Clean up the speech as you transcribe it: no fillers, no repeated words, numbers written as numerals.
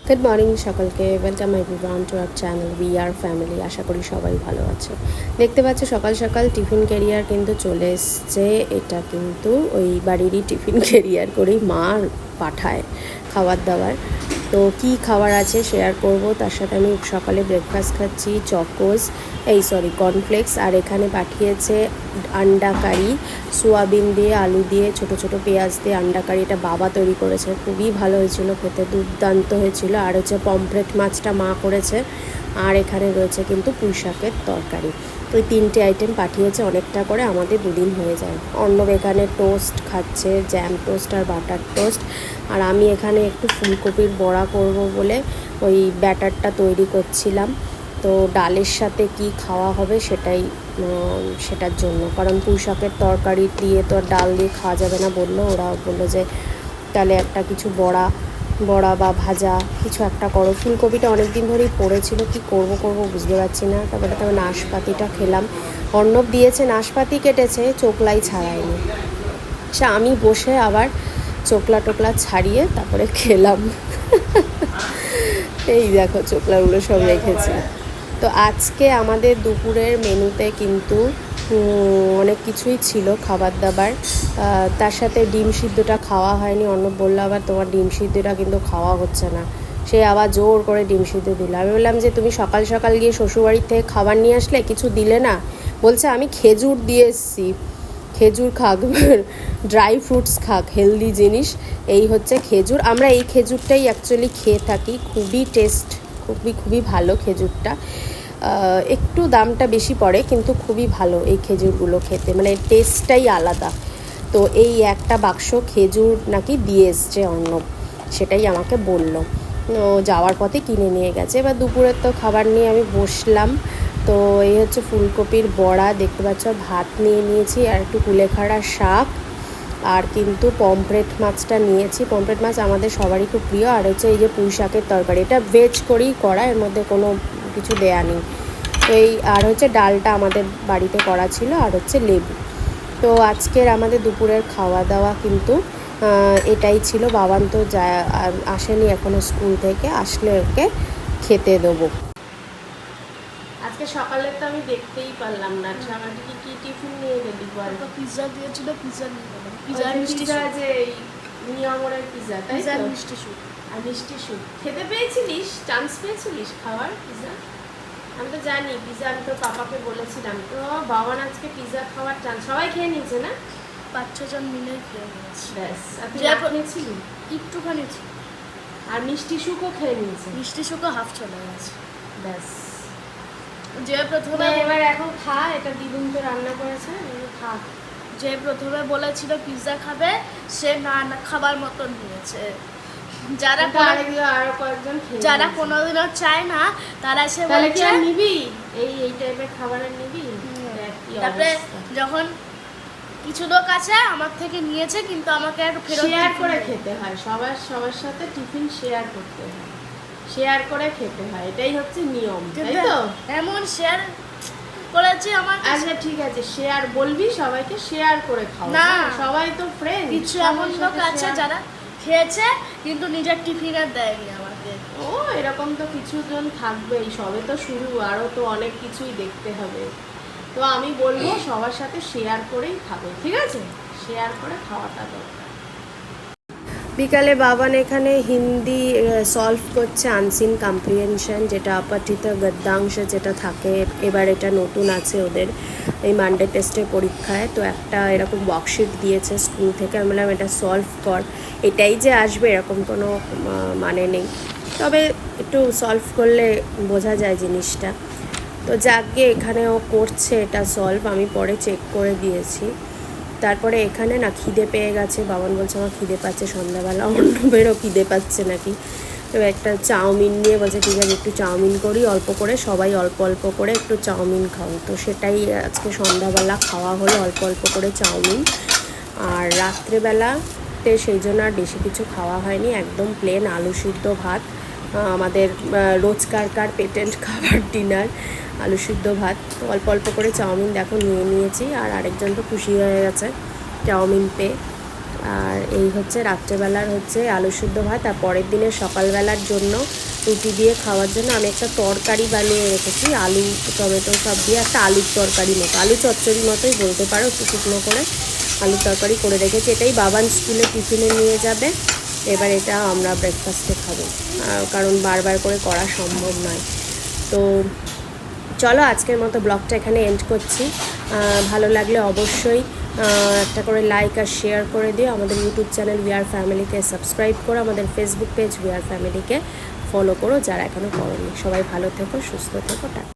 Good morning সকলকে, welcome everyone to our channel we are family. আশা করি সবাই ভালো আছে। দেখতে পাচ্ছ সকাল সকাল টিফিন ক্যারিয়ার কিন্তু চলে এসছে। এটা কিন্তু ওই বাড়িরই টিফিন ক্যারিয়ার করেই মা পাঠায় খাবার দাবার। তো কি খাবার আছে শেয়ার করব। তার সাথে আমি সকালে ব্রেকফাস্ট খাচ্ছি কর্নফ্লেক্স, আর এখানে পাঠিয়েছে আন্ডা কারি, সোয়াবিন দিয়ে আলু দিয়ে ছোট ছোট পেঁয়াজ দিয়ে আন্ডা কারি। এটা বাবা তৈরি করেছে, খুবই ভালো হয়েছিল, খেতে দুর্দান্ত হয়েছিল। আর হচ্ছে পমফ্রেট মাছটা মা করেছে, আর এখানে রয়েছে কিন্তু পুঁই শাকের তরকারি। ওই তিনটে আইটেম পাঠিয়েছে, অনেকটা করে, আমাদের দুদিন হয়ে যায়। অর্ণব এখানে টোস্ট খাচ্ছে, জ্যাম টোস্ট আর বাটার টোস্ট। আর আমি এখানে একটু ফুলকপির বড়া করব বলে ওই ব্যাটারটা তৈরি করছিলাম। তো ডালের সাথে কি খাওয়া হবে সেটার জন্য, কারণ পুঁই শাকের তরকারি দিয়ে তো ডাল দিয়ে খাওয়া যাবে না বললো। ওরা বললো যে তাহলে একটা কিছু বড়া বা ভাজা কিছু একটা করো। ফুলকপিটা অনেক দিন ধরেই পড়েছিল, কি করব বুঝতে পারছি না। তারপরে নাশপাতিটা খেলাম। অর্ণব দিয়েছে, নাশপাতি কেটেছে, চোকলাই ছাড়ায়নি। সে আমি বসে আবার চোকলা টোকলা ছাড়িয়ে তারপরে খেলাম। এই দেখো চোকলাগুলো সব রেখেছি। তো আজকে আমাদের দুপুরের মেনুতে কিন্তু অনেক কিছুই ছিল খাবার দাবার। তার সাথে ডিম সিদ্ধটা খাওয়া হয়নি। অর্ণব বললো আবার তোমার ডিম সিদ্ধটা কিন্তু খাওয়া হচ্ছে না। সে আবার জোর করে ডিম সিদ্ধ দিল। আমি বললাম যে তুমি সকাল সকাল গিয়ে শ্বশুরবাড়ির থেকে খাবার নিয়ে আসলে, কিছু দিলে না? বলছে আমি খেজুর দিয়ে এসেছি, খেজুর খাক, ড্রাই ফ্রুটস খাক, হেলদি জিনিস। এই হচ্ছে খেজুর। আমরা এই খেজুরটাই অ্যাকচুয়ালি খেয়ে থাকি, খুবই টেস্ট, খুবই ভালো খেজুরটা। একটু দামটা বেশি পড়ে, কিন্তু খুবই ভালো এই খেজুরগুলো খেতে, মানে টেস্টটাই আলাদা। তো এই একটা বাক্স খেজুর নাকি দিয়ে এসছে অর্ণব, সেটাই আমাকে বললো। যাওয়ার পথে কিনে নিয়ে গেছে। এবার দুপুরের তো খাবার নিয়ে আমি বসলাম। তো এই হচ্ছে ফুলকপির বড়া, দেখতে পাচ্ছ, ভাত নিয়ে নিয়েছি, আর একটু কুলেখাড়া শাক, আর কিন্তু পমফ্রেট মাছটা নিয়েছি। পমফ্রেট মাছ আমাদের সবারই খুব প্রিয়। আর হচ্ছে এই যে পুঁই শাকের তরকারি, এটা ভেজ করেই করা, এর মধ্যে কোনো কিছু দেয়া নেই। তো আর হচ্ছে ডালটা আমাদের বাড়িতে করা ছিল, আর হচ্ছে লেবু। তো আজকের আমাদের দুপুরের খাওয়া দাওয়া কিন্তু এটাই ছিল। বাবান তো আসেনি এখনও স্কুল থেকে, আসলে ওকে খেতে দেবো। আজকে সকালে তো আমি দেখতেই পারলাম না। আমাকে কি টিফিন নিয়ে গেলি বল? পিৎজা দিয়েছিল, পিৎজা নিয়ে গেলাম। পিৎজা মিষ্টি, যে নিয়মরের পিৎজা, তাই তো? মিষ্টি স্যুপ। আর মিষ্টি স্যুপ খেতে পেয়েছিলিস? চান্স পেয়েছিলিস খাওয়ার পিৎজা? আমি তো জানি পিৎজা, আমি তো পাপাকে বলেছিলাম। তো বাবান আজকে পিৎজা খাওয়ার চান্স, সবাই খেয়ে নিয়েছে না? 5-6 জন মিলে খেয়ে নিয়েছি। ব্যাস। আর তুই খেয়েছিলি? একটুখানি ছিল। আর মিষ্টি সুকও খেয়ে নিয়েছে? মিষ্টি স্যুপও হাফ চলে গেছে। ব্যাস। যে প্রথমে এবার এখন খা, এটা দ্বিগুণ তো রান্না করেছে, খা। যে প্রথমে বলেছিল পিৎজা খাবে, সে না খাবার মতন নিয়েছে। আরো কয়েকজন যারা কোনোদিনও চায় না তারা এসে বলছে নিবি, এই টাইপের খাবার নিবি। তারপরে যখন কিছু লোক আছে আমার থেকে নিয়েছে, কিন্তু আমাকে একটু ফেরত শেয়ার করে খেতে হয়। সবার সাথে টিফিন শেয়ার করতে হয়, শেয়ার করে খেতে হয়, এটাই হচ্ছে নিয়ম, তাই তো? এমন শেয়ার করেছি আমার। আচ্ছা ঠিক আছে, শেয়ার বলবি, সবাইকে শেয়ার করে খাও না, সবাই তো ফ্রেন্ড। কিছু এমন লোক আছে যারা খেয়েছে কিন্তু নিজের টিফিনে দেয়নি আমাকে। ও এরকম তো কিছু জন থাকবেই, সবে তো শুরু, আরও তো অনেক কিছুই দেখতে হবে। তো আমি বলবো সবার সাথে শেয়ার করেই খাবে, ঠিক আছে? শেয়ার করে খাওয়াটা দরকার। বিকালে বাবান এখানে হিন্দি সলভ করছে, আনসিন কম্প্রিহেনশন, যেটা অপঠিত গদ্যাংশ যেটা থাকে। এবার এটা নতুন আছে ওদের এই মানডে টেস্টের পরীক্ষায়। তো একটা এরকম ওয়ার্কশিট দিয়েছে স্কুল থেকে। আমি বললাম এটা সলভ কর, এটাই যে আসবে এরকম কোনো মানে নেই, তবে একটু সলভ করলে বোঝা যায় জিনিসটা। তো যাকে এখানে ও করছে এটা সলভ, আমি পরে চেক করে দিয়েছি। তারপরে এখানে না খিদে পেয়ে গেছে, বাবান বলছে আমার খিদে পাচ্ছে সন্ধ্যাবেলা। অন্যবেরও খিদে পাচ্ছে নাকি। তো একটা চাউমিন নিয়ে বলছে ঠিক আছে একটু চাউমিন করি, অল্প করে, সবাই অল্প অল্প করে একটু চাউমিন খাও। তো সেটাই আজকে সন্ধ্যাবেলা খাওয়া হলো, অল্প অল্প করে চাউমিন। আর রাত্রেবেলাতে সেই জন্য আর বেশি কিছু খাওয়া হয়নি, একদম প্লেন আলু সিদ্ধ ভাত। আমাদের রোজকারকার পেটেন্ট খাবার ডিনার, আলু সিদ্ধ ভাত। অল্প অল্প করে চাউমিন দেখো নিয়ে নিয়েছি, আর আরেকজন তো খুশি হয়ে গেছে চাউমিন পেয়ে। আর এই হচ্ছে রাত্রেবেলার হচ্ছে আলু সিদ্ধ ভাত। আর পরের দিনের সকালবেলার জন্য রুটি দিয়ে খাওয়ার জন্য আমি একটা তরকারি বানিয়ে রেখেছি, আলু টমেটো সব দিয়ে একটা আলুর তরকারি মতো, আলু চচ্চড়ি মতোই বলতে পারো, একটু শুকনো করে আলুর তরকারি করে রেখেছি। এটাই বাবান স্কুলে টিফিনে নিয়ে যাবে। এবার এটা আমরা ব্রেকফাস্টে খাবো, কারণ বারবার করে করা সম্ভব নয়। তো চলো আজকের মতো ব্লগটা এখানে এন্ড করছি। ভালো লাগলে অবশ্যই একটা করে লাইক আর শেয়ার করে দিও। আমাদের ইউটিউব চ্যানেল উই আর ফ্যামিলিকে সাবস্ক্রাইব করো, আমাদের ফেসবুক পেজ উই আর ফ্যামিলিকে ফলো করো যারা এখনও করোনি। সবাই ভালো থেকো, সুস্থ থেকো, টাটা।